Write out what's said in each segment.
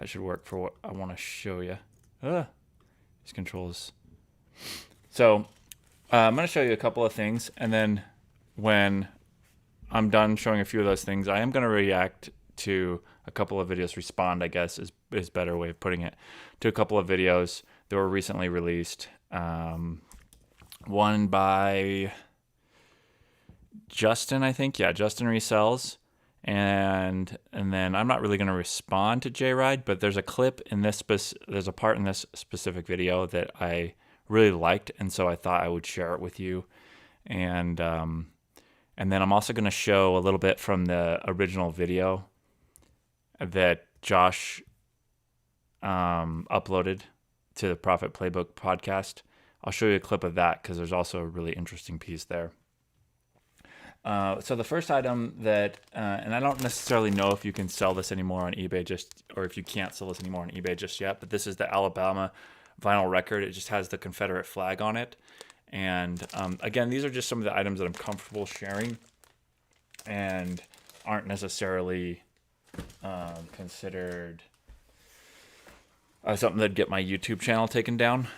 That should work for what I want to show you. These controls. So I'm going to show you a couple of things, and then when I'm done showing a few of those things, I am going to react to a couple of videos. Respond, I guess, is a better way of putting it. To a couple of videos that were recently released. One by Justin, I think. Yeah, Justin Resells. And then I'm not really going to respond to JRide, but there's a clip in this there's a part in this specific video that I really liked, and so I thought I would share it with you. And then I'm also going to show a little bit from the original video that Josh uploaded to the Profit Playbook podcast. I'll show you a clip of that because there's also a really interesting piece there. So the first item that, and I don't necessarily know if you can sell this anymore on eBay or if you can't sell this anymore on eBay just yet, but this is the Alabama vinyl record. It just has the Confederate flag on it. And again, these are just some of the items that I'm comfortable sharing and aren't necessarily considered something that'd get my YouTube channel taken down.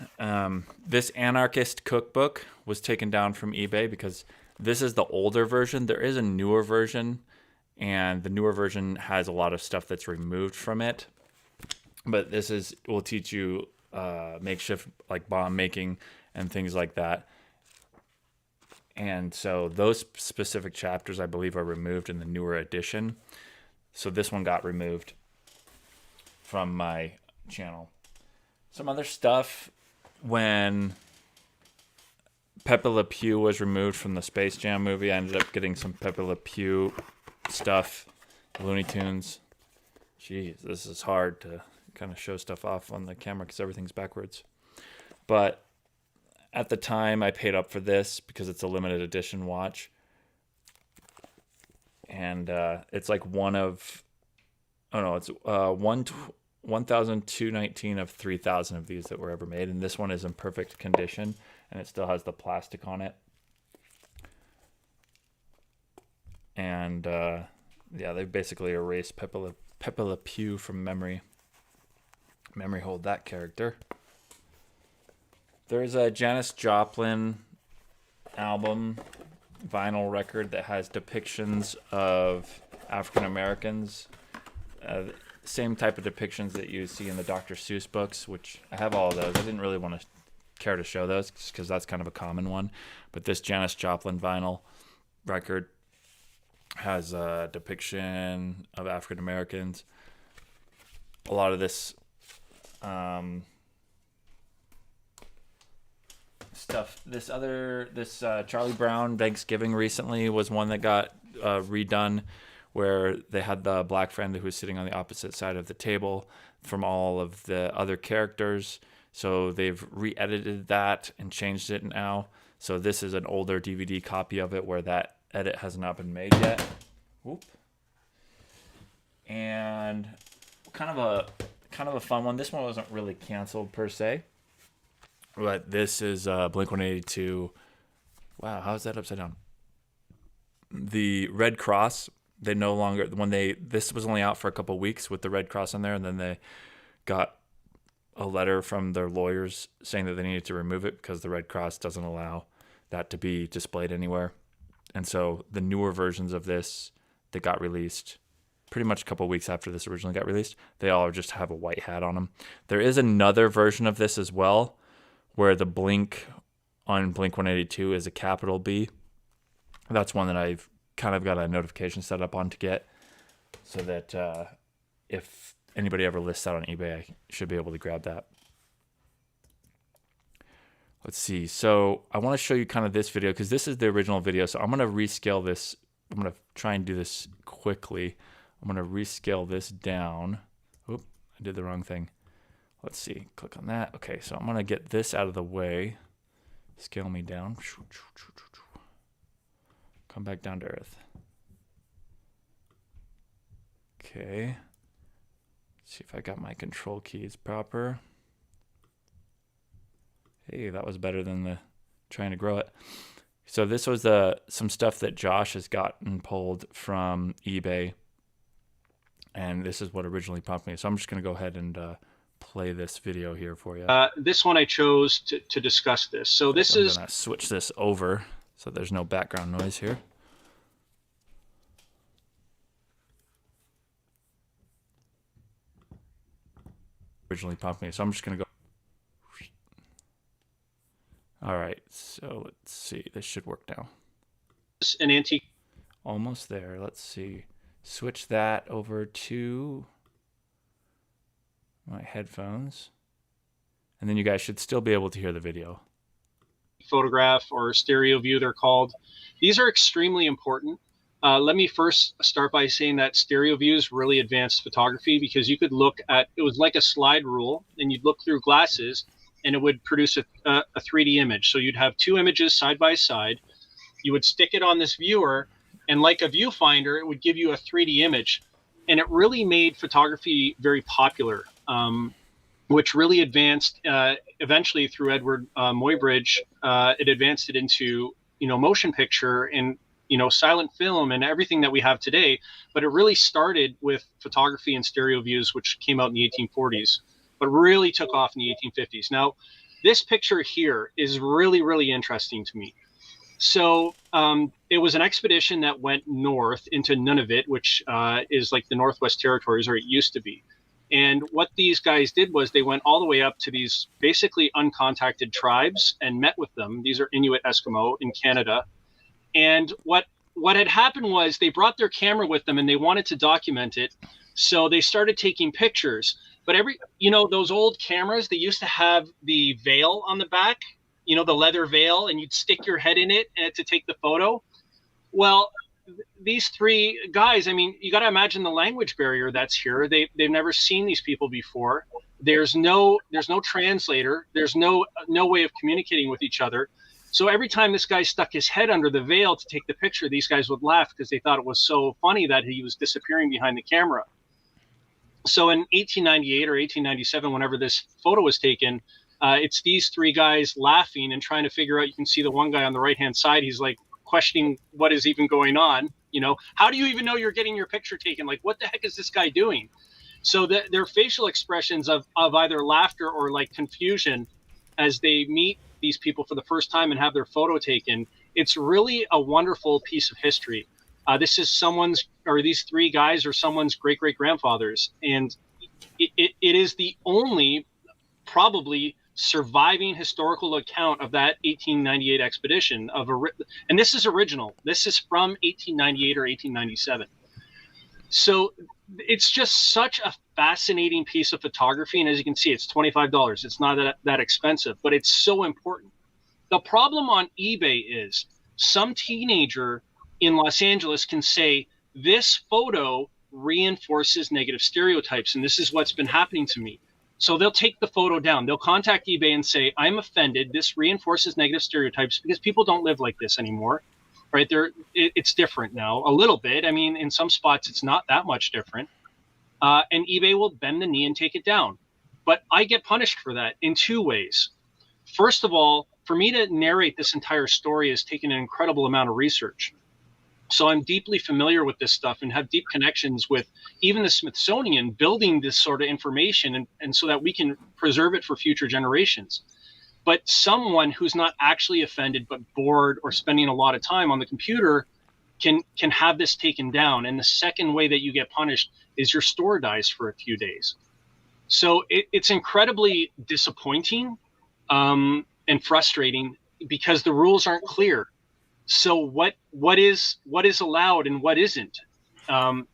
This anarchist cookbook was taken down from eBay because this is the older version. There is a newer version, and the newer version has a lot of stuff that's removed from it. But this will teach you makeshift like bomb making and things like that. And so those specific chapters, I believe, are removed in the newer edition. So this one got removed from my channel. Some other stuff, when Pepe Le Pew was removed from the Space Jam movie, I ended up getting some Pepe Le Pew stuff, Looney Tunes. Jeez, this is hard to kind of show stuff off on the camera because everything's backwards. But at the time, I paid up for this because it's a limited edition watch. And it's like it's 1,219 of 3,000 of these that were ever made. And this one is in perfect condition, and it still has the plastic on it. And yeah, they basically erased Pepe Le Pew from memory. Memory hold that character. There's a Janis Joplin album vinyl record that has depictions of African Americans. Same type of depictions that you see in the Dr. Seuss books, which I have all of those. I didn't really want to care to show those because that's kind of a common one. But this Janis Joplin vinyl record has a depiction of African Americans. A lot of this stuff. This Charlie Brown Thanksgiving recently was one that got redone, where they had the black friend who was sitting on the opposite side of the table from all of the other characters. So they've re-edited that and changed it now. So this is an older DVD copy of it where that edit has not been made yet. Whoop. And kind of a fun one. This one wasn't really canceled per se, but this is Blink-182. Wow, how is that upside down? The Red Cross. They no longer, this was only out for a couple weeks with the Red Cross on there, and then they got a letter from their lawyers saying that they needed to remove it because the Red Cross doesn't allow that to be displayed anywhere. And so the newer versions of this that got released pretty much a couple weeks after this originally got released, they all just have a white hat on them. There is another version of this as well where the Blink on Blink-182 is a capital B. That's one that I've kind of got a notification set up on to get, so that if anybody ever lists that on eBay, I should be able to grab that. Let's see. So I want to show you kind of this video because this is the original video. So I'm going to rescale this. I'm going to try and do this quickly. I'm going to rescale this down. Oop, I did the wrong thing. Let's see. Click on that. Okay, so I'm going to get this out of the way. Scale me down. Come back down to earth. Okay. Let's see if I got my control keys proper. Hey, that was better than the trying to grow it. So this was some stuff that Josh has gotten pulled from eBay. And this is what originally prompted me. So I'm just going to go ahead and play this video here for you. This one I chose to discuss this. So this I'm is going to switch this over so there's no background noise here. Originally prompted me. So I'm just going to go. All right. So let's see. This should work now. an antique. Almost there. Let's see. Switch that over to my headphones. And then you guys should still be able to hear the video. Photograph or stereo view, they're called. These are extremely important. Let me first start by saying that stereo view is really advanced photography, because you could look at, it was like a slide rule, and you'd look through glasses and it would produce a 3D image. So you'd have two images side by side. You would stick it on this viewer, and like a viewfinder, it would give you a 3D image. And it really made photography very popular, which really advanced eventually through Edward Muybridge. It advanced it into, motion picture and, silent film and everything that we have today. But it really started with photography and stereo views, which came out in the 1840s, but really took off in the 1850s. Now, this picture here is really, really interesting to me. So it was an expedition that went north into Nunavut, which is like the Northwest Territories, or it used to be. And what these guys did was they went all the way up to these basically uncontacted tribes and met with them. These are Inuit Eskimo in Canada. And what had happened was they brought their camera with them and they wanted to document it. So they started taking pictures. But those old cameras, they used to have the veil on the back, the leather veil, and you'd stick your head in it to take the photo. Well, these three guys, I mean, you got to imagine the language barrier that's here. They've never seen these people before. There's no translator. There's no way of communicating with each other. So every time this guy stuck his head under the veil to take the picture, these guys would laugh because they thought it was so funny that he was disappearing behind the camera. So in 1898 or 1897, whenever this photo was taken, it's these three guys laughing and trying to figure out. You can see the one guy on the right-hand side. He's like questioning what is even going on. How do you even know you're getting your picture taken? Like, what the heck is this guy doing? So their facial expressions of either laughter or like confusion as they meet these people for the first time and have their photo taken, it's really a wonderful piece of history. This is these three guys are someone's great-great-grandfathers. And it is the only probably surviving historical account of that 1898 expedition and this is original. This is from 1898 or 1897. So it's just such a fascinating piece of photography. And as you can see, it's $25. It's not that expensive, but it's so important. The problem on eBay is some teenager in Los Angeles can say, this photo reinforces negative stereotypes. And this is what's been happening to me. So they'll take the photo down. They'll contact eBay and say, I'm offended. This reinforces negative stereotypes because people don't live like this anymore. Right? It's different now, a little bit. I mean, in some spots, it's not that much different. And eBay will bend the knee and take it down. But I get punished for that in two ways. First of all, for me to narrate this entire story has taken an incredible amount of research. So I'm deeply familiar with this stuff and have deep connections with even the Smithsonian building this sort of information and so that we can preserve it for future generations. But someone who's not actually offended but bored or spending a lot of time on the computer can have this taken down. And the second way that you get punished is your store dies for a few days. So it's incredibly disappointing and frustrating because the rules aren't clear. So what is allowed and what isn't, and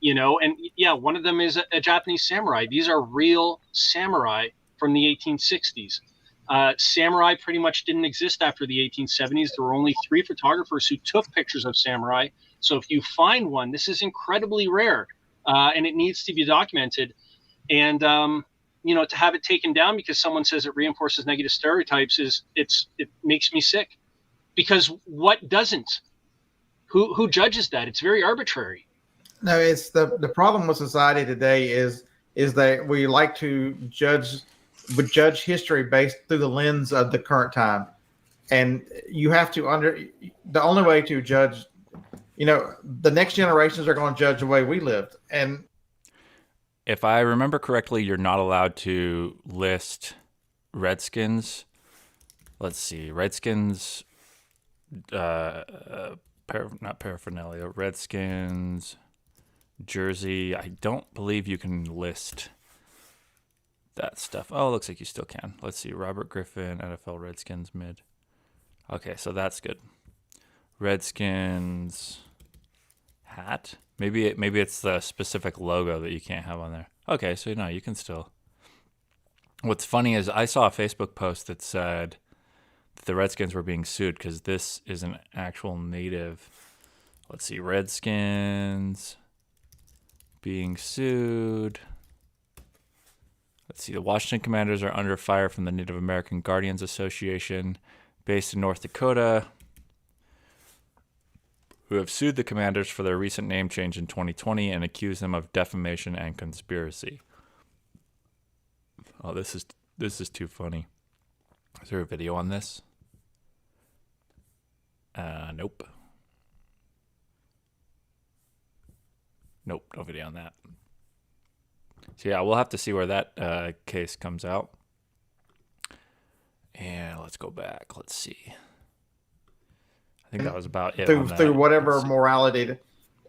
yeah, one of them is a Japanese samurai. These are real samurai from the 1860s. Samurai pretty much didn't exist after the 1870s. There were only 3 photographers who took pictures of samurai. So if you find one, this is incredibly rare, and it needs to be documented. And to have it taken down because someone says it reinforces negative stereotypes it makes me sick. Because what doesn't? Who judges that? It's very arbitrary. No, it's the problem with society today is that we like to judge history based through the lens of the current time, and you have to the only way to judge, the next generations are going to judge the way we lived. And if I remember correctly, you're not allowed to list Redskins. Let's see, Redskins, not paraphernalia, Redskins jersey. I don't believe you can list that stuff. Oh, looks like you still can. Let's see, Robert Griffin, NFL Redskins mid. Okay, so that's good. Redskins hat. Maybe it's the specific logo that you can't have on there. Okay, so no, you can still. What's funny is I saw a Facebook post that said that the Redskins were being sued because this is an actual native. Let's see, Redskins being sued. Let's see, the Washington Commanders are under fire from the Native American Guardians Association, based in North Dakota, who have sued the Commanders for their recent name change in 2020 and accused them of defamation and conspiracy. Oh, this is too funny. Is there a video on this? Nope. Nope, no video on that. So yeah, we'll have to see where that case comes out. And let's go back. Let's see. I think that was about it. Through whatever morality,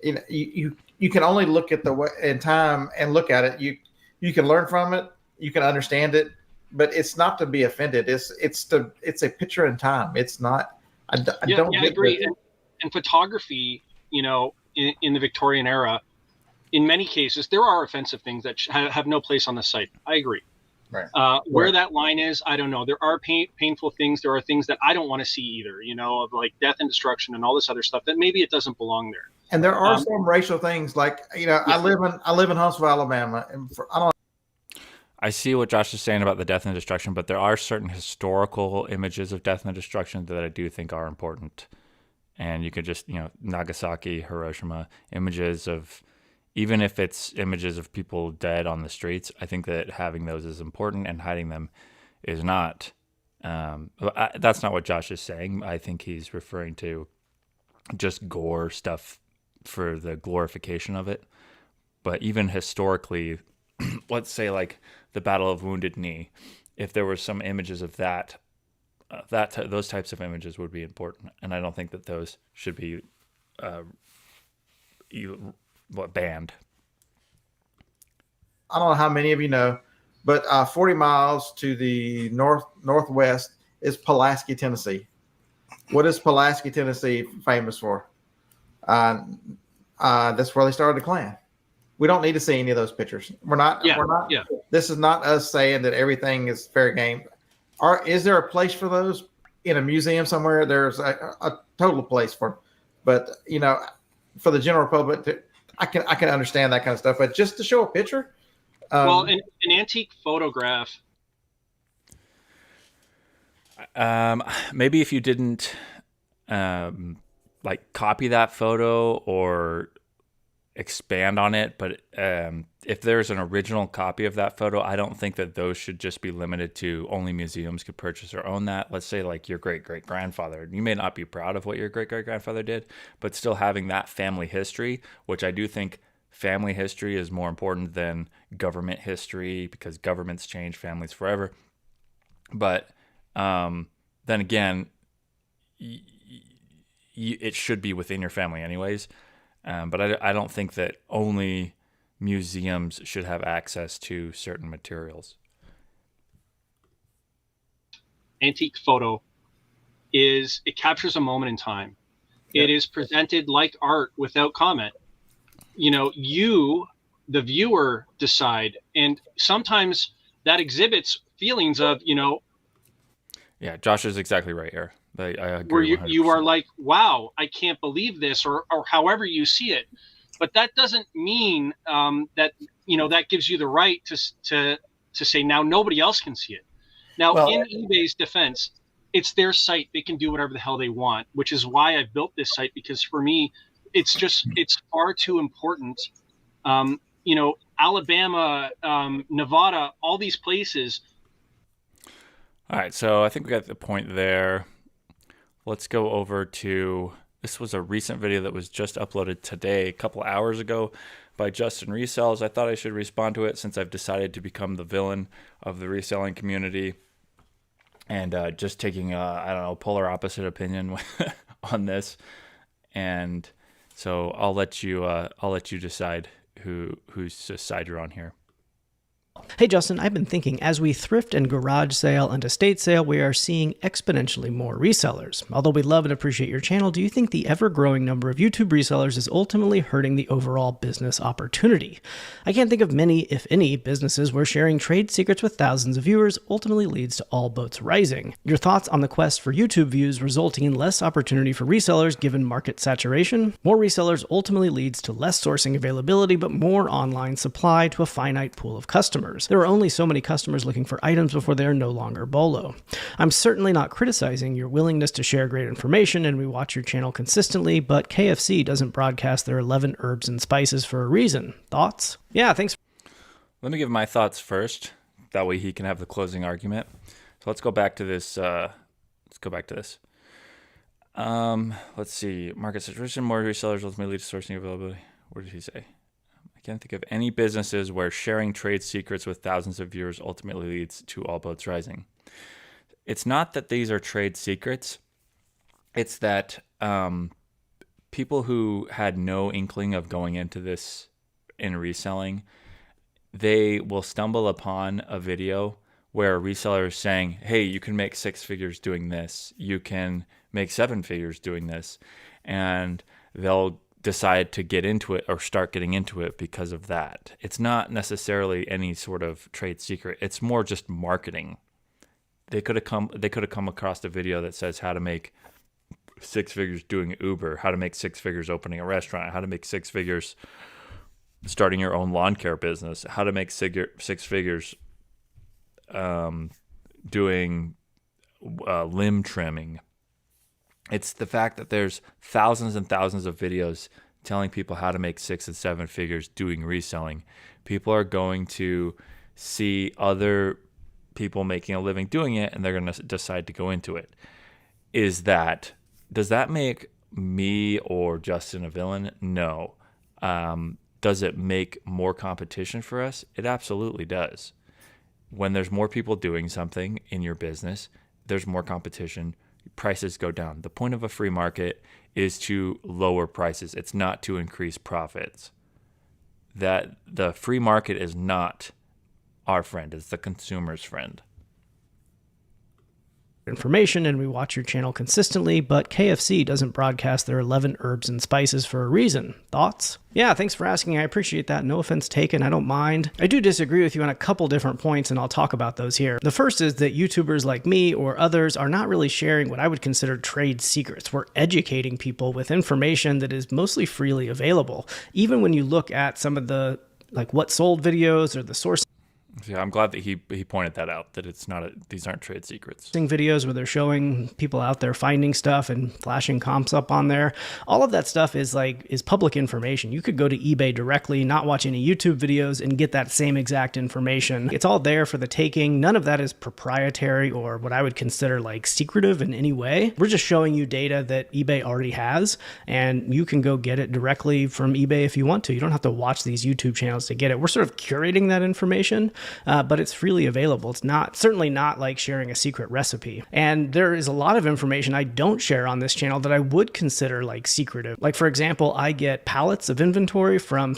you can only look at the way in time and look at it. You can learn from it. You can understand it, but it's not to be offended. It's a picture in time. It's not. I agree. And photography, in the Victorian era, in many cases, there are offensive things that have no place on the site. I agree. Right. Where that line is, I don't know. There are painful things. There are things that I don't want to see either, of like death and destruction and all this other stuff that maybe it doesn't belong there. And there are some racial things like, I live in Huntsville, Alabama. And I see what Josh is saying about the death and destruction, but there are certain historical images of death and destruction that I do think are important. And you could just, Nagasaki, Hiroshima, images of, even if it's images of people dead on the streets, I think that having those is important and hiding them is not. That's not what Josh is saying. I think he's referring to just gore stuff for the glorification of it. But even historically, let's say like the Battle of Wounded Knee, if there were some images of that, those types of images would be important. And I don't think that those should be banned. I don't know how many of you know, but 40 miles to the northwest is Pulaski, Tennessee. What is Pulaski, Tennessee famous for? That's where they started the Klan. We don't need to see any of those pictures. We're not. This is not us saying that everything is fair game. Is there a place for those in a museum somewhere? There's a total place for them. But for the general public, I can understand that kind of stuff. But just to show a picture. An antique photograph. Maybe if you didn't copy that photo or expand on it, but if there's an original copy of that photo, I don't think that those should just be limited to only museums could purchase or own that. Let's say like your great-great-grandfather. You may not be proud of what your great-great-grandfather did, but still having that family history, which I do think family history is more important than government history because governments change families forever. But then again, it should be within your family anyways. But I don't think that only museums should have access to certain materials. Antique photo it captures a moment in time. Yep. It is presented like art without comment. You, the viewer, decide. And sometimes that exhibits feelings of, Yeah, Josh is exactly right here. I agree. Where you are like, wow, I can't believe this, or however you see it. But that doesn't mean that that gives you the right to say now nobody else can see it. Now, in eBay's defense, it's their site; they can do whatever the hell they want, which is why I built this site, because for me, it's far too important. Alabama, Nevada, all these places. All right, so I think we got the point there. Let's go over to This was a recent video that was just uploaded today, a couple hours ago, by Justin Resells. I thought I should respond to it since I've decided to become the villain of the reselling community and just taking a polar opposite opinion on this. And so I'll let you decide whose side you're on here. Hey Justin, I've been thinking, as we thrift and garage sale and estate sale, we are seeing exponentially more resellers. Although we love and appreciate your channel, do you think the ever-growing number of YouTube resellers is ultimately hurting the overall business opportunity? I can't think of many, if any, businesses where sharing trade secrets with thousands of viewers ultimately leads to all boats rising. Your thoughts on the quest for YouTube views resulting in less opportunity for resellers given market saturation? More resellers ultimately leads to less sourcing availability, but more online supply to a finite pool of customers. There are only so many customers looking for items before they are no longer BOLO. I'm certainly not criticizing your willingness to share great information, and we watch your channel consistently, but KFC doesn't broadcast their 11 herbs and spices for a reason. Thoughts? Yeah, thanks. Let me give my thoughts first. That way he can have the closing argument. So let's go back to this. Let's see. Market saturation, more resellers ultimately lead to sourcing availability. What did he say? I can't think of any businesses where sharing trade secrets with thousands of viewers ultimately leads to all boats rising. It's not that these are trade secrets. It's that people who had no inkling of going into this in reselling, they will stumble upon a video where a reseller is saying, hey, you can make 6 figures doing this. You can make 7 figures doing this. And they'll decide to get into it or start getting into it because of that. It's not necessarily any sort of trade secret. It's more just marketing. They could have come across a video that says how to make 6 figures doing Uber, how to make 6 figures opening a restaurant, how to make 6 figures starting your own lawn care business, how to make 6 figures doing limb trimming. It's the fact that there's thousands and thousands of videos telling people how to make 6 and 7 figures doing reselling. People are going to see other people making a living doing it, and they're going to decide to go into it. Does that make me or Justin a villain? No. Does it make more competition for us? It absolutely does. When there's more people doing something in your business, there's more competition. Prices go down. The point of a free market is to lower prices. It's not to increase profits. That the free market is not our friend. It's the consumer's friend. Information, and we watch your channel consistently, but KFC doesn't broadcast their 11 herbs and spices for a reason. Thoughts? Yeah, thanks for asking. I appreciate that. No offense taken. I don't mind. I do disagree with you on a couple different points, and I'll talk about those here. The first is that YouTubers like me or others are not really sharing what I would consider trade secrets. We're educating people with information that is mostly freely available. Even when you look at some of the what sold videos or the source Yeah, I'm glad that he pointed that out, that these aren't trade secrets. Videos where they're showing people out there finding stuff and flashing comps up on there. All of that stuff is public information. You could go to eBay directly, not watch any YouTube videos, and get that same exact information. It's all there for the taking. None of that is proprietary or what I would consider secretive in any way. We're just showing you data that eBay already has, and you can go get it directly from eBay if you want to. You don't have to watch these YouTube channels to get it. We're sort of curating that information, but it's freely available. It's certainly not like sharing a secret recipe. And there is a lot of information I don't share on this channel that I would consider secretive. For example, I get pallets of inventory from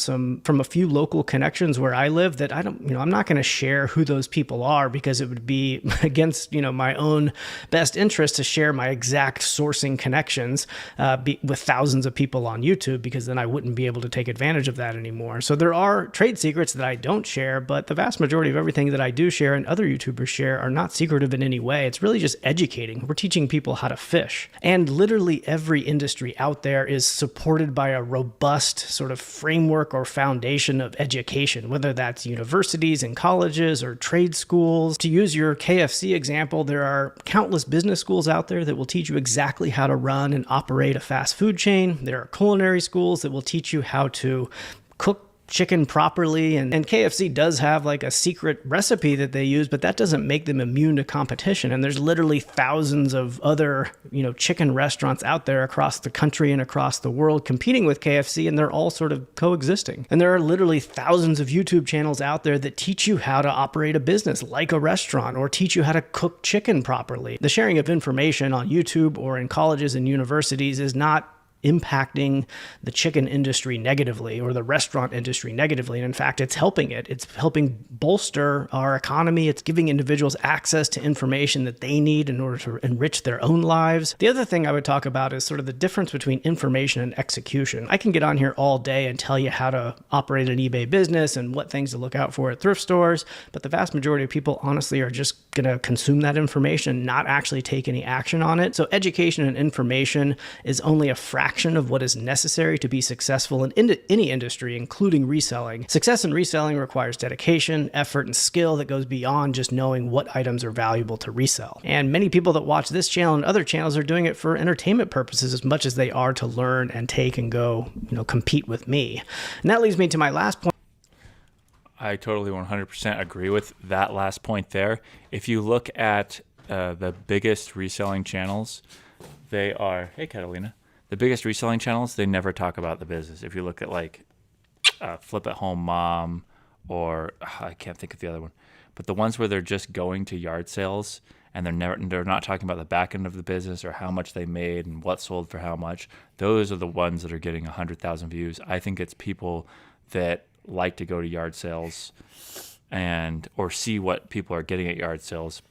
a few local connections where I live that I'm not going to share who those people are, because it would be against, my own best interest to share my exact sourcing connections with thousands of people on YouTube, because then I wouldn't be able to take advantage of that anymore. So there are trade secrets that I don't share, but the vast majority of everything that I do share and other YouTubers share are not secretive in any way. It's really just educating. We're teaching people how to fish. And literally every industry out there is supported by a robust sort of framework or foundation of education, whether that's universities and colleges or trade schools. To use your KFC example, there are countless business schools out there that will teach you exactly how to run and operate a fast food chain. There are culinary schools that will teach you how to cook chicken properly. And KFC does have like a secret recipe that they use, but that doesn't make them immune to competition. And there's literally thousands of other, chicken restaurants out there across the country and across the world competing with KFC, and they're all sort of coexisting. And there are literally thousands of YouTube channels out there that teach you how to operate a business like a restaurant or teach you how to cook chicken properly. The sharing of information on YouTube or in colleges and universities is not impacting the chicken industry negatively or the restaurant industry negatively. And in fact, it's helping it. It's helping bolster our economy. It's giving individuals access to information that they need in order to enrich their own lives. The other thing I would talk about is sort of the difference between information and execution. I can get on here all day and tell you how to operate an eBay business and what things to look out for at thrift stores, but the vast majority of people honestly are just going to consume that information, not actually take any action on it. So education and information is only a fraction of what is necessary to be successful in any industry, including reselling. Success in reselling requires dedication, effort, and skill that goes beyond just knowing what items are valuable to resell. And many people that watch this channel and other channels are doing it for entertainment purposes as much as they are to learn and take and go, compete with me. And that leads me to my last point. I totally 100% agree with that last point there. If you look at the biggest reselling channels, they are, hey Catalina, the biggest reselling channels, they never talk about the business. If you look at like Flip at Home Mom or I can't think of the other one, but the ones where they're just going to yard sales and they're not talking about the back end of the business or how much they made and what sold for how much, those are the ones that are getting 100,000 views. I think it's people that like to go to yard sales or see what people are getting at yard sales,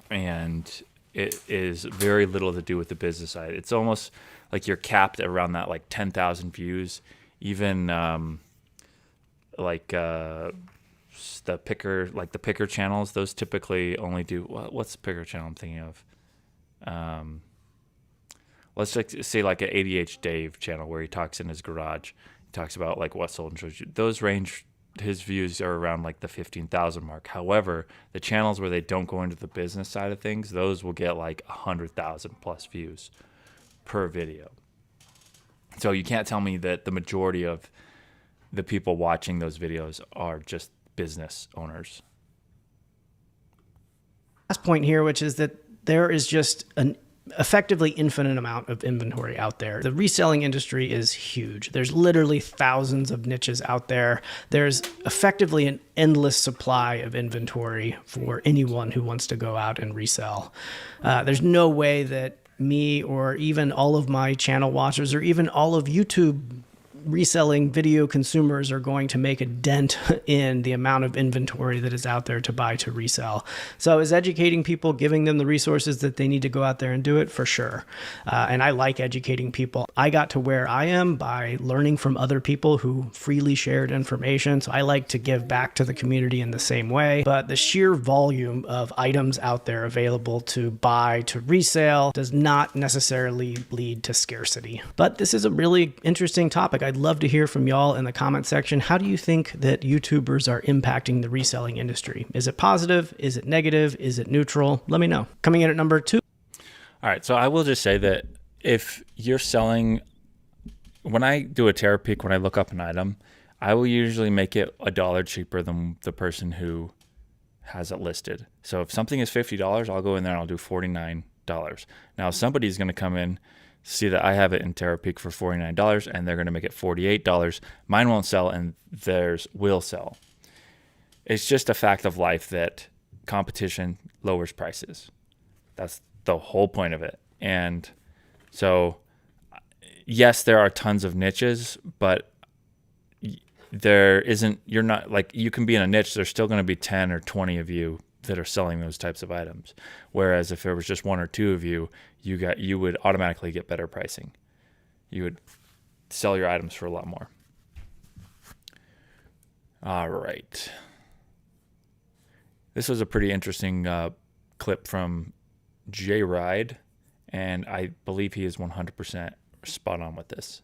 and it is very little to do with the business side. It's almost like you're capped around that like 10,000 views. Even the picker channels, those typically only do what's the picker channel I'm thinking of? Let's say like an ADH Dave channel where he talks in his garage. He talks about like what sold and shows you. Those range, his views are around like the 15,000 mark. However, the channels where they don't go into the business side of things, those will get like 100,000 plus views per video. So you can't tell me that the majority of the people watching those videos are just business owners. Last point here, which is that there is just an effectively infinite amount of inventory out there. The reselling industry is huge. There's literally thousands of niches out there. There's effectively an endless supply of inventory for anyone who wants to go out and resell. There's no way that me or even all of my channel watchers or even all of YouTube reselling video consumers are going to make a dent in the amount of inventory that is out there to buy to resell. So is educating people, giving them the resources that they need to go out there and do it? For sure. And I like educating people. I got to where I am by learning from other people who freely shared information. So I like to give back to the community in the same way. But the sheer volume of items out there available to buy to resell does not necessarily lead to scarcity. But this is a really interesting topic. I'd love to hear from y'all in the comment section. How do you think that YouTubers are impacting the reselling industry? Is it positive? Is it negative? Is it neutral? Let me know. Coming in at number 2. All right. So I will just say that if you're selling, when I do a Terra Peek, when I look up an item, I will usually make it $1 cheaper than the person who has it listed. So if something is $50, I'll go in there and I'll do $49. Now, if somebody's going to come in, see that I have it in Terra Peek for $49 and they're going to make it $48. Mine won't sell and theirs will sell. It's just a fact of life that competition lowers prices. That's the whole point of it. And so, yes, there are tons of niches, but there isn't, you're not like, you can be in a niche, there's still going to be 10 or 20 of you that are selling those types of items. Whereas if there was just 1 or 2 of you, you would automatically get better pricing. You would sell your items for a lot more. All right. This was a pretty interesting clip from Jay Ride, and I believe he is 100% spot on with this.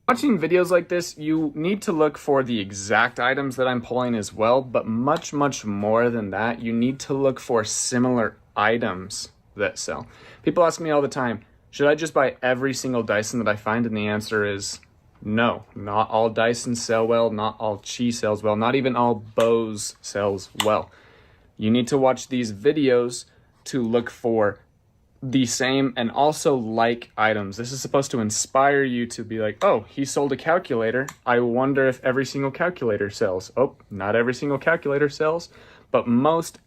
Watching videos like this, you need to look for the exact items that I'm pulling as well, but much, much more than that, you need to look for similar items that sell. People ask me all the time, should I just buy every single Dyson that I find? And the answer is No, not all Dyson sell well, not all Qi sells well, not even all Bose sells well. You need to watch these videos to look for the same and also like items. This is supposed to inspire you to be like, oh, he sold a calculator. I wonder if every single calculator sells. Oh, not every single calculator sells, but most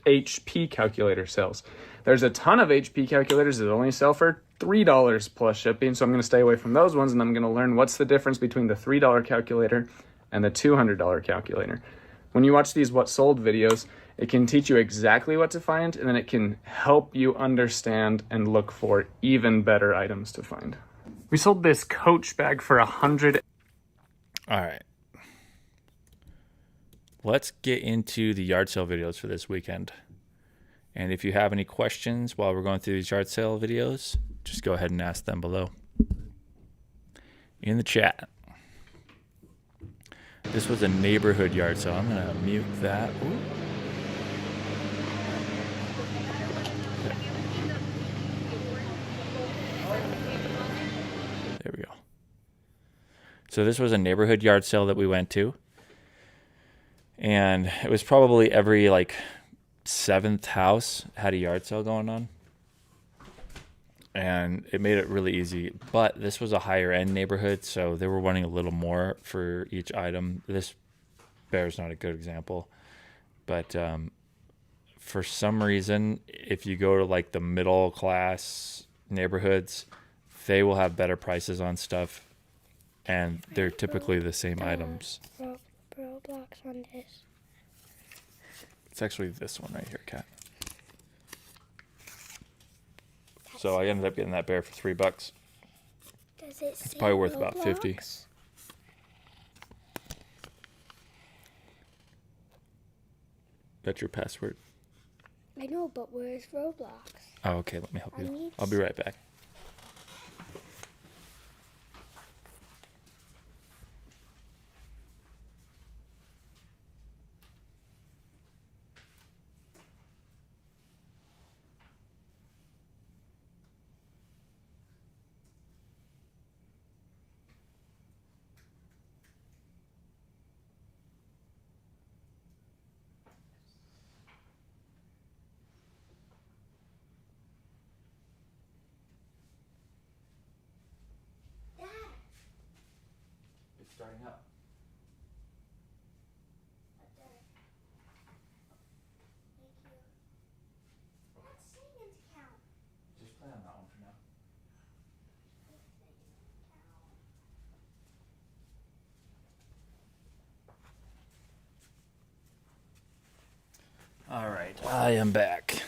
HP calculator sells. There's a ton of HP calculators that only sell for $3 plus shipping, so I'm going to stay away from those ones, and I'm going to learn what's the difference between the $3 calculator and the $200 calculator. When you watch these what sold videos, it can teach you exactly what to find, and then it can help you understand and look for even better items to find. We sold this Coach bag for $100. All right. Let's get into the yard sale videos for this weekend. And if you have any questions while we're going through these yard sale videos, just go ahead and ask them below in the chat. This was a neighborhood yard sale. I'm going to mute that. Ooh. There we go. So this was a neighborhood yard sale that we went to. And it was probably every like 7th house had a yard sale going on. And it made it really easy. But this was a higher end neighborhood, so they were wanting a little more for each item. This bear's not a good example. But for some reason, if you go to like the middle class neighborhoods, they will have better prices on stuff. And they're typically the same items. Roblox on this. It's actually this one right here, Kat. So I ended up getting that bear for $3. Does it It's probably worth about 50. That's your password. I know, but where's Roblox? Oh, okay. Let me help I you. need I'll be right back. It's starting up. Just play on that one for now. All right, I am back.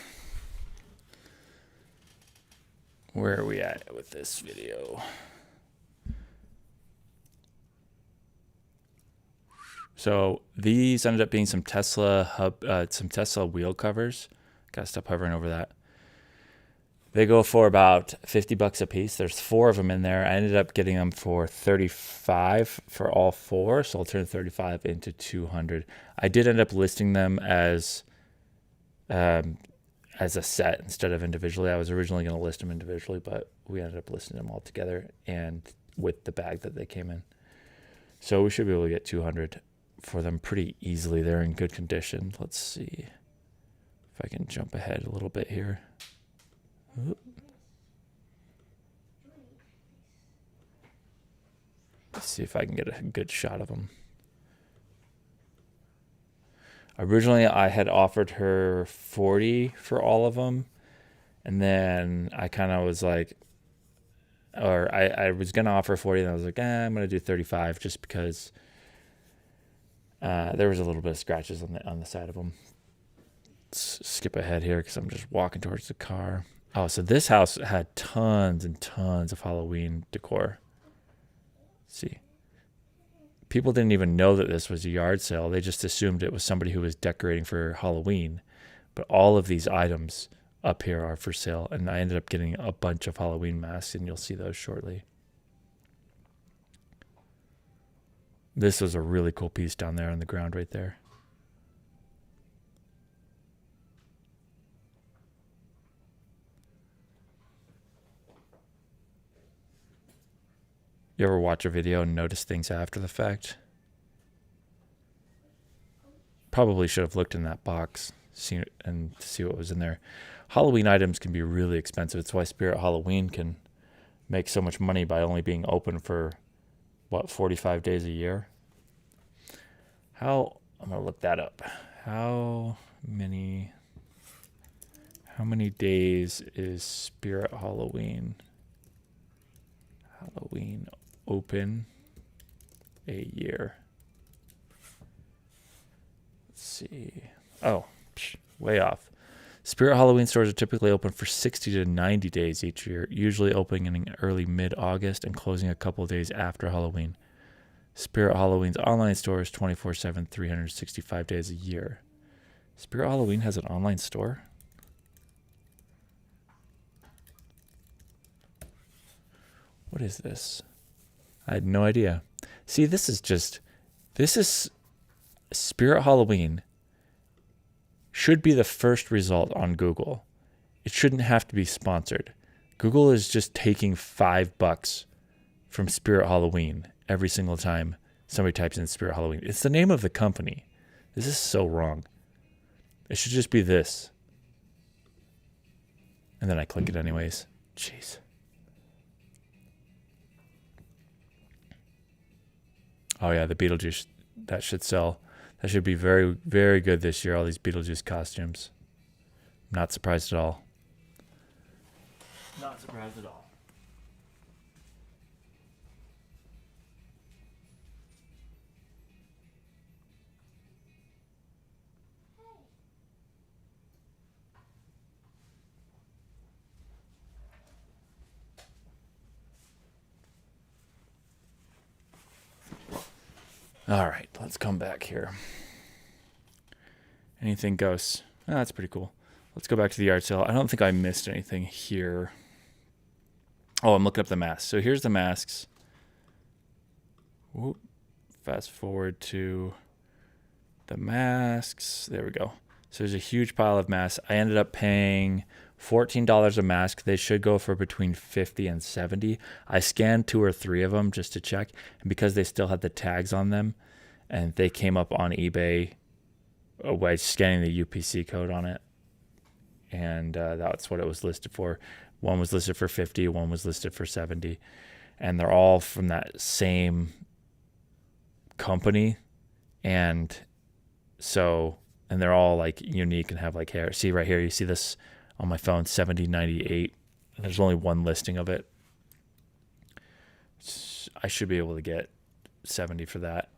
Where are we at with this video? So these ended up being some Tesla wheel covers. Gotta stop hovering over that. They go for about $50 a piece. There's 4 of them in there. I ended up getting them for $35 for all 4, so I'll turn 35 into $200. I did end up listing them as a set instead of individually. I was originally going to list them individually, but we ended up listing them all together and with the bag that they came in. So we should be able to get $200 for them pretty easily. They're in good condition. Let's see if I can jump ahead a little bit here. Oop. Let's see if I can get a good shot of them. Originally, I had offered her 40 for all of them, and then I kind of was like, or I was gonna offer 40, and I was like, I'm gonna do 35 just because there was a little bit of scratches on the side of them. Let's skip ahead here because I'm just walking towards the car. Oh, so this house had tons and tons of Halloween decor. Let's see. People didn't even know that this was a yard sale. They just assumed it was somebody who was decorating for Halloween. But all of these items up here are for sale. And I ended up getting a bunch of Halloween masks, and you'll see those shortly. This was a really cool piece down there on the ground right there. You ever watch a video and notice things after the fact? Probably should have looked in that box and see what was in there. Halloween items can be really expensive. It's why Spirit Halloween can make so much money by only being open for, 45 days a year? I'm going to look that up. How many days is Spirit Halloween open a year? Let's see. Oh, way off. Spirit Halloween stores are typically open for 60 to 90 days each year, usually opening in early mid-August and closing a couple days after Halloween. Spirit Halloween's online store is 24/7, 365 days a year. Spirit Halloween has an online store? What is this? I had no idea. See, this is Spirit Halloween should be the first result on Google. It shouldn't have to be sponsored. Google is just taking $5 from Spirit Halloween every single time somebody types in Spirit Halloween. It's the name of the company. This is so wrong. It should just be this. And then I click it anyways. Jeez. Oh yeah, the Beetlejuice, that should sell. That should be very, very good this year, all these Beetlejuice costumes. Not surprised at all. Not surprised at all. All right, let's come back here. Anything goes. Oh, that's pretty cool. Let's go back to the yard sale. I don't think I missed anything here. Oh, I'm looking up the masks. So here's the masks. Whoop. Fast forward to the masks. There we go. So there's a huge pile of masks. I ended up paying $14 a mask. They should go for between $50 and $70. I scanned 2 or 3 of them just to check. And because they still had the tags on them and they came up on eBay by scanning the UPC code on it. And that's what it was listed for. One was listed for $50, one was listed for $70. And they're all from that same company. And they're all like unique and have like hair. See right here, you see this on my phone, $70.98. And there's only one listing of it. I should be able to get $70 for that.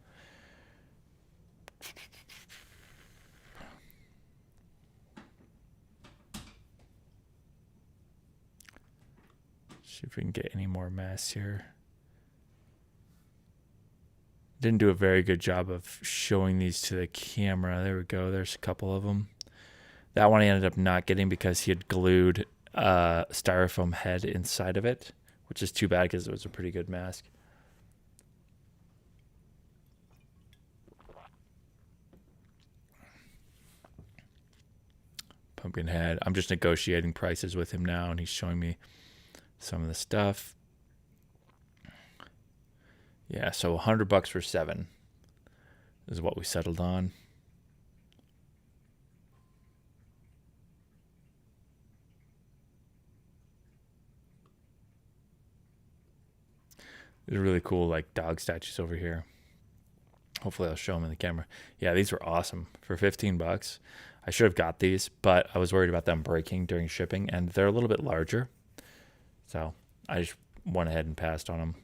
See if we can get any more masks here. Didn't do a very good job of showing these to the camera. There we go. There's a couple of them. That one I ended up not getting because he had glued a styrofoam head inside of it, which is too bad because it was a pretty good mask. Pumpkinhead. I'm just negotiating prices with him now, and he's showing me some of the stuff. Yeah, so $100 for 7 is what we settled on. There's really cool like dog statues over here. Hopefully I'll show them in the camera. Yeah, these were awesome for $15. I should have got these, but I was worried about them breaking during shipping, and they're a little bit larger. So I just went ahead and passed on them.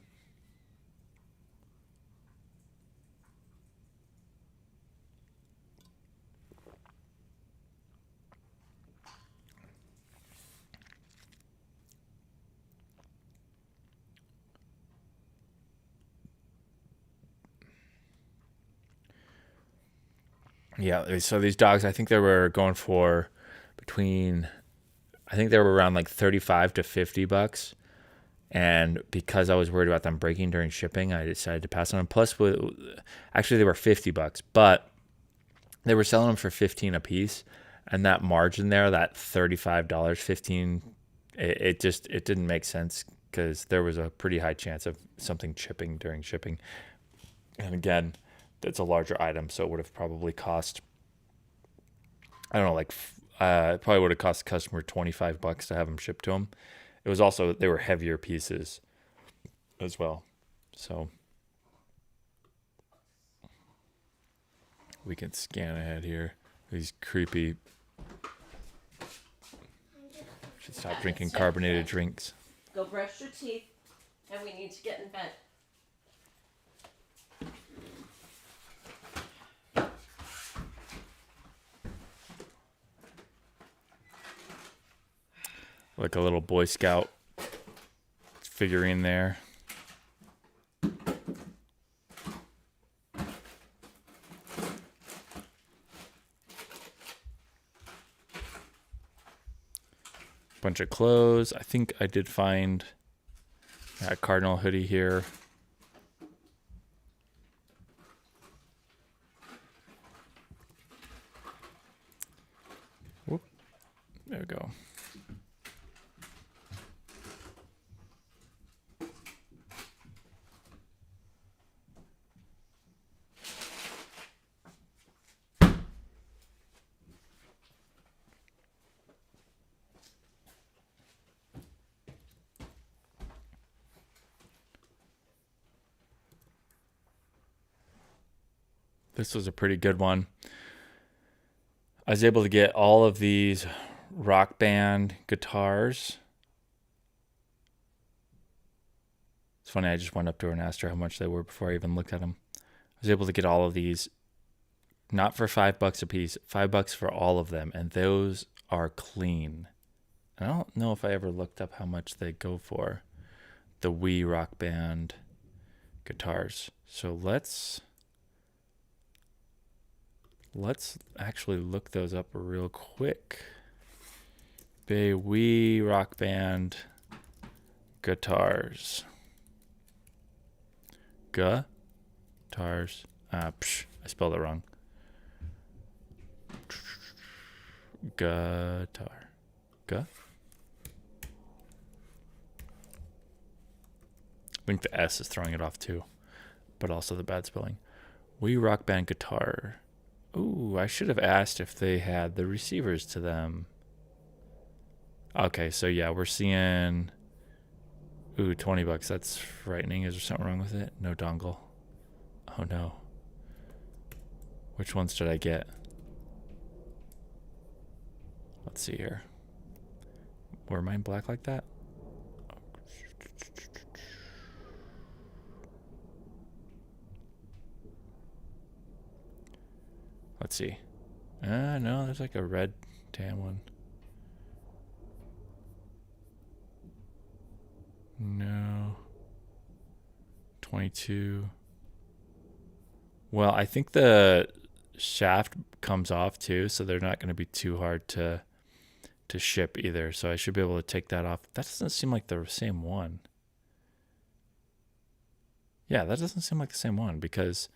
Yeah, so these dogs, I think they were going for I think they were around like $35 to $50. And because I was worried about them breaking during shipping, I decided to pass on them. Plus, actually, they were $50, but they were selling them for $15 a piece. And that margin there, that $35, $15, it didn't make sense because there was a pretty high chance of something chipping during shipping. And again, that's a larger item, so it would have probably cost, I don't know, like it probably would have cost the customer $25 to have them shipped to them. It was also, they were heavier pieces as well. So we can scan ahead here. These creepy, should stop drinking carbonated drinks. Go brush your teeth, and we need to get in bed. Like a little Boy Scout figurine there. Bunch of clothes. I think I did find a Cardinal hoodie here. Whoop. There we go. This was a pretty good one. I was able to get all of these Rock Band guitars. It's funny, I just went up to her and asked her how much they were before I even looked at them. I was able to get all of these, not for $5 a piece, $5 for all of them, and those are clean. I don't know if I ever looked up how much they go for, the Wii Rock Band guitars. So let's actually look those up real quick. Wii Rock Band guitars. Guitars. I spelled it wrong. Guitar. I think the S is throwing it off too, but also the bad spelling. Wii Rock Band guitar. Ooh, I should have asked if they had the receivers to them. Okay, so yeah, we're seeing, ooh, $20. That's frightening. Is there something wrong with it? No dongle. Oh no. Which ones did I get? Let's see here. Were mine black like that? Let's see. No, there's like a red tan one. No. 22. Well, I think the shaft comes off too, so they're not going to be too hard to ship either. So I should be able to take that off. That doesn't seem like the same one. Yeah, that doesn't seem like the same one because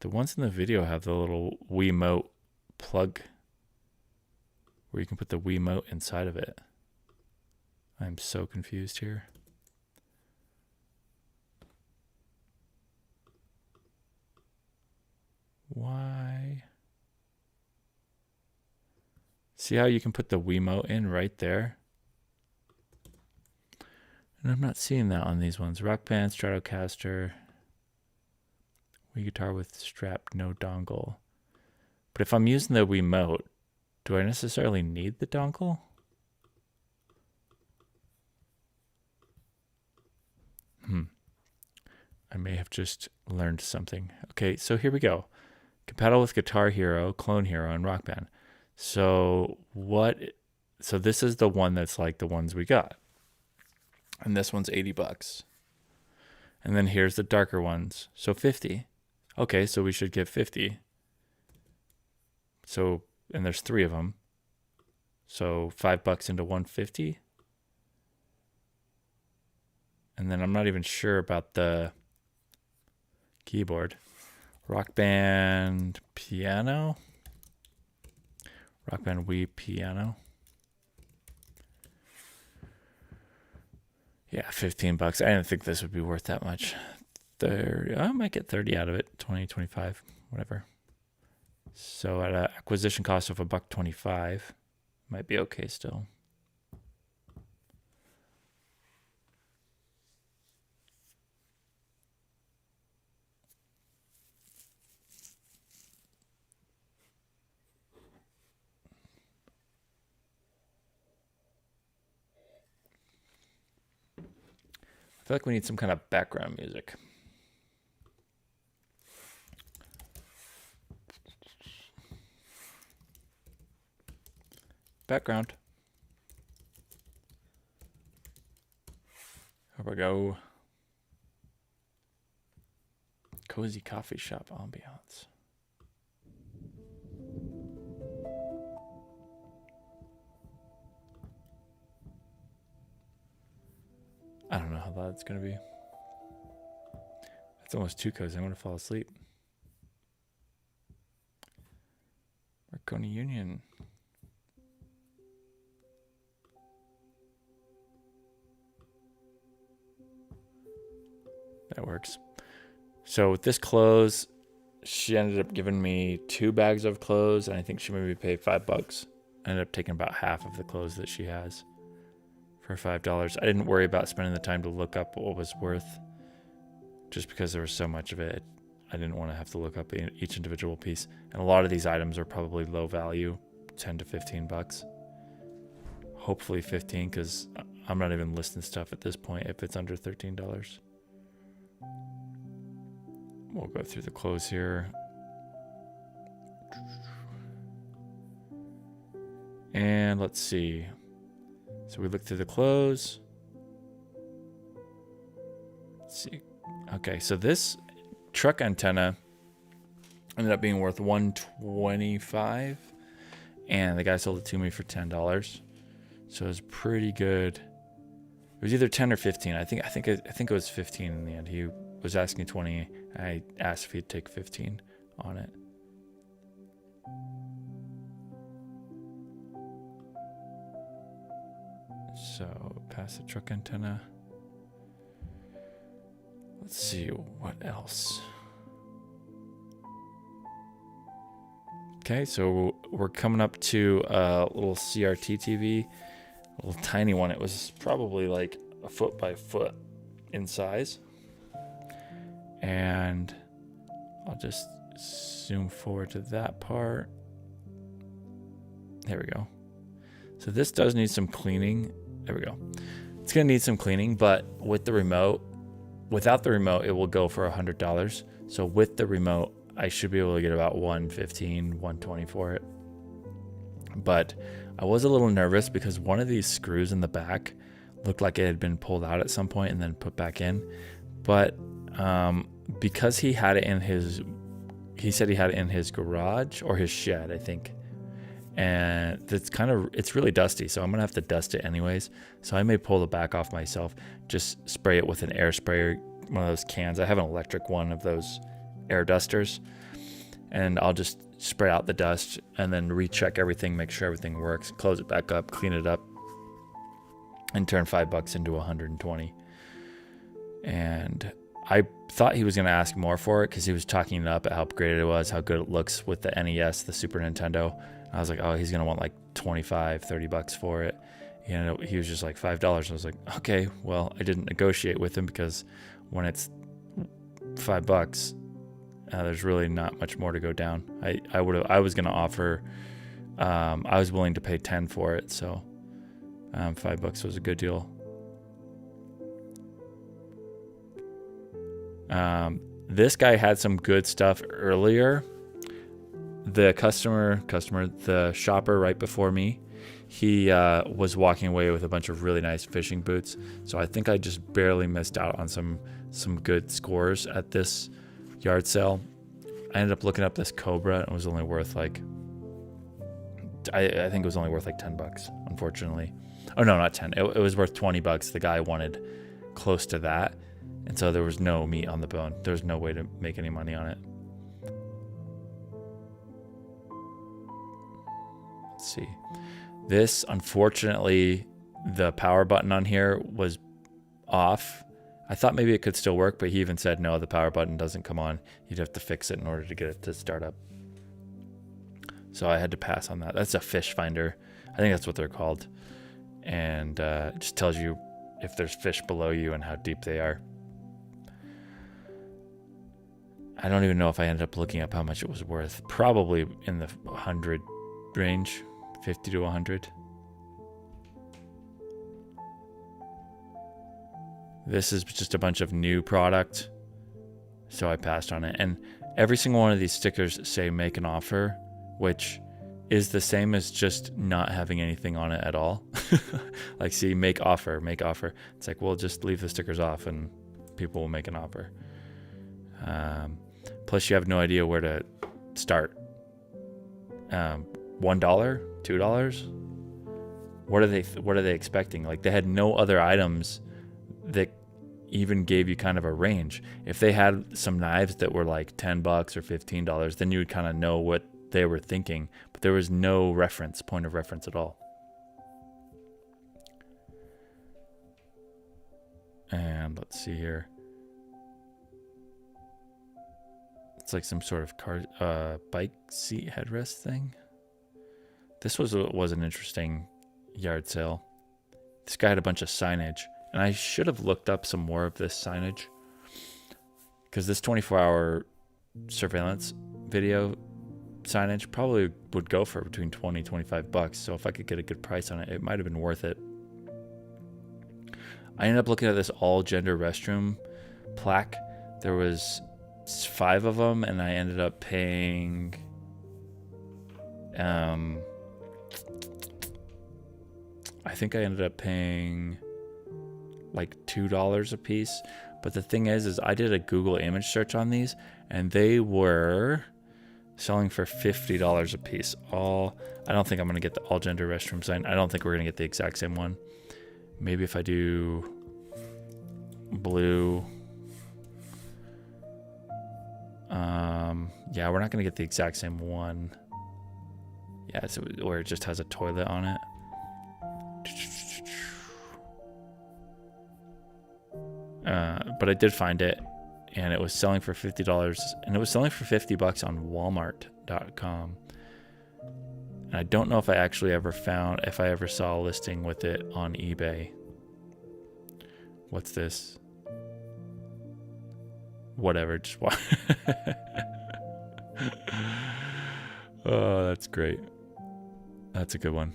the ones in the video have the little Wiimote plug where you can put the Wiimote inside of it. I'm so confused here. Why? See how you can put the Wiimote in right there? And I'm not seeing that on these ones. Rock Band, Stratocaster, Wii guitar with strap, no dongle. But if I'm using the Wiimote, do I necessarily need the dongle? I may have just learned something. Okay, so here we go. Compatible with Guitar Hero, Clone Hero, and Rock Band. So this is the one that's like the ones we got. And this one's $80. And then here's the darker ones. So 50. Okay, so we should get 50. So, and there's 3 of them. So $5 into 150. And then I'm not even sure about the keyboard. Rock Band piano. Rock Band Wii piano. Yeah, 15 bucks. I didn't think this would be worth that much. I might get 30 out of it, 20, 25, whatever. So at an acquisition cost of $1.25, might be okay still. I feel like we need some kind of background music. Background. Here we go. Cozy coffee shop ambiance. I don't know how loud it's going to be. It's almost too cozy. I'm going to fall asleep. Marconi Union. That works. So with this clothes, she ended up giving me 2 bags of clothes, and I think she made me pay $5. I ended up taking about half of the clothes that she has for $5. I didn't worry about spending the time to look up what was worth, just because there was so much of it. I didn't want to have to look up each individual piece. And a lot of these items are probably low value, 10 to 15 bucks. Hopefully 15, because I'm not even listing stuff at this point if it's under $13. We'll go through the clothes here. And let's see. So we look through the clothes. Let's see. Okay, so this truck antenna ended up being worth $125, and the guy sold it to me for $10. So it was pretty good. It was either 10 or 15. I think it was 15 in the end. He was asking 20. I asked if he'd take 15 on it. So past the truck antenna. Let's see what else. Okay, so we're coming up to a little CRT TV, a little tiny one. It was probably like a foot by foot in size. And I'll just zoom forward to that part. There we go. So this does need some cleaning. There we go. It's going to need some cleaning, but with the remote, without the remote, it will go for $100. So with the remote, I should be able to get about $115, $120 for it. But I was a little nervous because one of these screws in the back looked like it had been pulled out at some point and then put back in. But because he had it in he said he had it in his garage or his shed, I think. And it's really dusty, so I'm gonna have to dust it anyways. So I may pull the back off myself, just spray it with an air sprayer, one of those cans. I have an electric one of those air dusters, and I'll just spray out the dust and then recheck everything, make sure everything works, close it back up, clean it up, and turn $5 into 120. And I thought he was going to ask more for it because he was talking up at how great it was, how good it looks with the NES, the Super Nintendo. I was like, oh, he's going to want like $25-$30 for it. You know, he was just like $5. I was like, okay, well, I didn't negotiate with him because when it's $5, there's really not much more to go down. I was going to offer, I was willing to pay 10 for it. So $5 was a good deal. This guy had some good stuff earlier. The the shopper right before me, he was walking away with a bunch of really nice fishing boots. So I think I just barely missed out on some good scores at this yard sale. I ended up looking up this Cobra, and it was only worth like, I think it was only worth like $10, unfortunately. Oh no, not 10. It was worth $20. The guy wanted close to that. And so there was no meat on the bone. There was no way to make any money on it. Let's see. This, unfortunately, the power button on here was off. I thought maybe it could still work, but he even said, no, the power button doesn't come on. You'd have to fix it in order to get it to start up. So I had to pass on that. That's a fish finder. I think that's what they're called. And it just tells you if there's fish below you and how deep they are. I don't even know if I ended up looking up how much it was worth. Probably in the 100 range, 50 to 100. This is just a bunch of new product, so I passed on it. And every single one of these stickers say make an offer, which is the same as just not having anything on it at all. Like, see, make offer, make offer. It's like, well, just leave the stickers off and people will make an offer. Plus, you have no idea where to start. $1, $2. What are they expecting? Like, they had no other items that even gave you kind of a range. If they had some knives that were like $10 or $15, then you would kind of know what they were thinking. But there was no point of reference at all. And let's see here. It's like some sort of bike seat headrest thing. This was an interesting yard sale. This guy had a bunch of signage, and I should have looked up some more of this signage, because this 24-hour surveillance video signage probably would go for between $20-$25. So if I could get a good price on it, it might have been worth it. I ended up looking at this all gender restroom plaque. There was 5 of them, and I ended up paying I think I ended up paying like $2 a piece. But the thing is I did a Google image search on these, and they were selling for $50 a piece. I don't think I'm going to get the all gender restroom sign. I don't think we're going to get the exact same one. Maybe if I do blue. Yeah, we're not going to get the exact same one. Yeah, it's where it just has a toilet on it. But I did find it, and it was selling for $50, and it was selling for $50 on Walmart.com. And I don't know if I ever saw a listing with it on eBay. What's this? Whatever, just watch. Oh, that's great. That's a good one.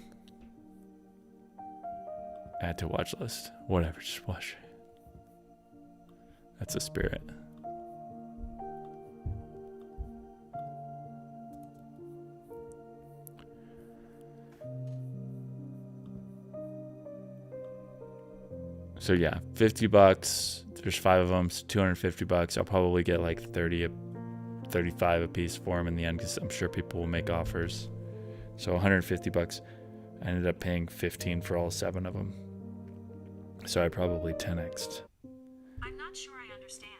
Add to watch list. Whatever, just watch. That's a spirit. So yeah, $50. There's 5 of them, so $250. I'll probably get like 35 a piece for them in the end, because I'm sure people will make offers. So $150. I ended up paying $15 for all 7 of them. So I probably 10x'd. I'm not sure I understand.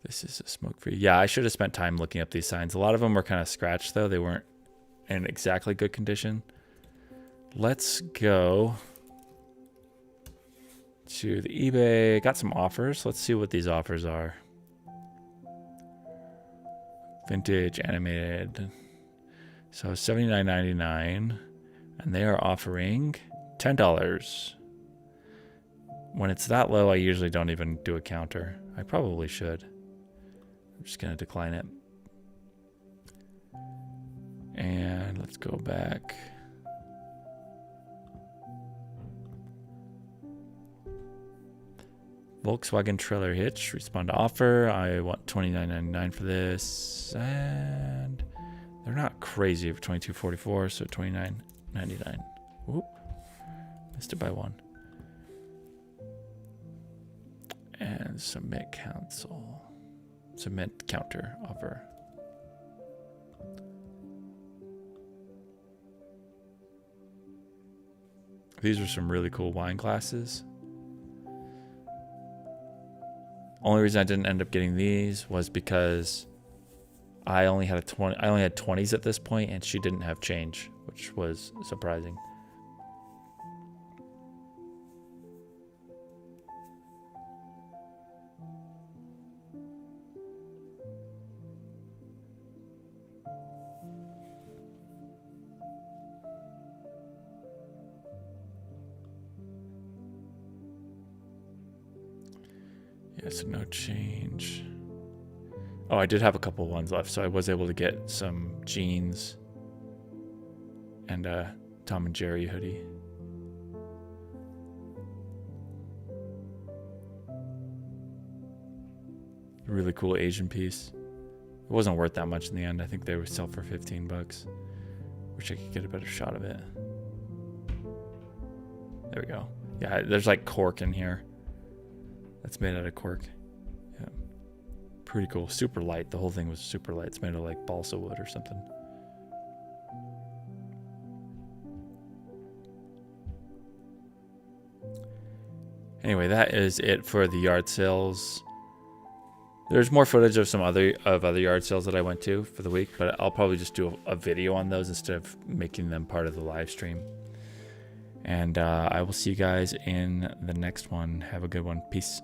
This is a smoke-free. Yeah, I should have spent time looking up these signs. A lot of them were kind of scratched, though. They weren't in exactly good condition. Let's go to the eBay. Got some offers. Let's see what these offers are. Vintage, animated. So $79.99, and they are offering $10. When it's that low, I usually don't even do a counter. I probably should. I'm just going to decline it. And let's go back. Volkswagen trailer hitch, respond to offer. I want $29.99 for this, and they're not crazy for $22.44, so $29.99. Whoop, missed it by 1. And submit counter offer. These are some really cool wine glasses. Only reason I didn't end up getting these was because I only had 20s at this point, and she didn't have change, which was surprising. Okay, so no change. Oh, I did have a couple ones left, so I was able to get some jeans and a Tom and Jerry hoodie. Really cool Asian piece. It wasn't worth that much in the end. I think they would sell for 15 bucks. Wish I could get a better shot of it. There we go. Yeah, there's like cork in here. That's made out of cork. Yeah. Pretty cool. Super light. The whole thing was super light. It's made of like balsa wood or something. Anyway, that is it for the yard sales. There's more footage of some other yard sales that I went to for the week, but I'll probably just do a video on those instead of making them part of the live stream. And I will see you guys in the next one. Have a good one. Peace.